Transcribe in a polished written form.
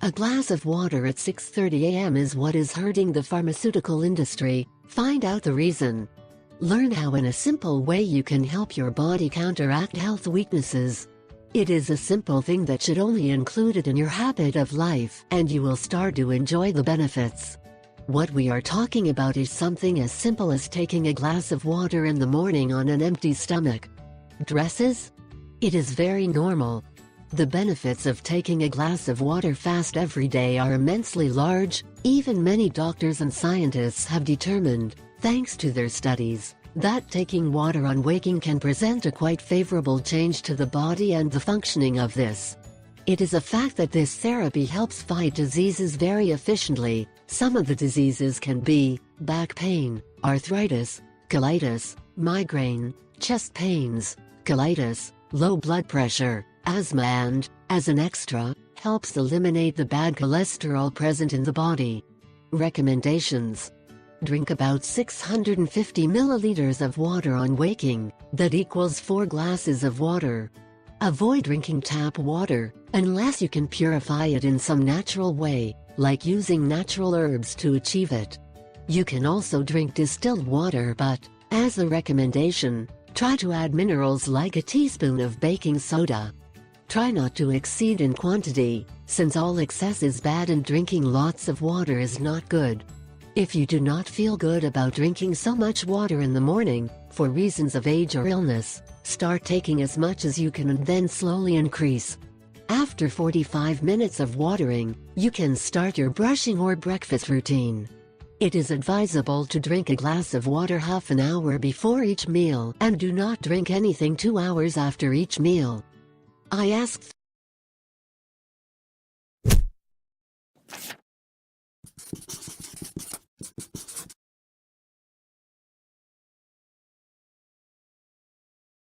A glass of water at 6:30 a.m. is what is hurting the pharmaceutical industry. Find out the reason. Learn how in a simple way you can help your body counteract health weaknesses. It is a simple thing that should only include it in your habit of life, and you will start to enjoy the benefits. What we are talking about is something as simple as taking a glass of water in the morning on an empty stomach. Dresses? It is very normal. The benefits of taking a glass of water fast every day are immensely large. Even many doctors and scientists have determined, thanks to their studies, that taking water on waking can present a quite favorable change to the body and the functioning of this. It is a fact that this therapy helps fight diseases very efficiently. Some of the diseases can be back pain, arthritis, colitis, migraine, chest pains, colitis, low blood pressure, asthma, and, as an extra, helps eliminate the bad cholesterol present in the body. Recommendations: drink about 650 milliliters of water on waking, that equals 4 glasses of water. Avoid drinking tap water, unless you can purify it in some natural way, like using natural herbs to achieve it. You can also drink distilled water, but, as a recommendation, try to add minerals like a teaspoon of baking soda. Try not to exceed in quantity, since all excess is bad and drinking lots of water is not good. If you do not feel good about drinking so much water in the morning, for reasons of age or illness, start taking as much as you can and then slowly increase. After 45 minutes of watering, you can start your brushing or breakfast routine. It is advisable to drink a glass of water half an hour before each meal and do not drink anything 2 hours after each meal. I asked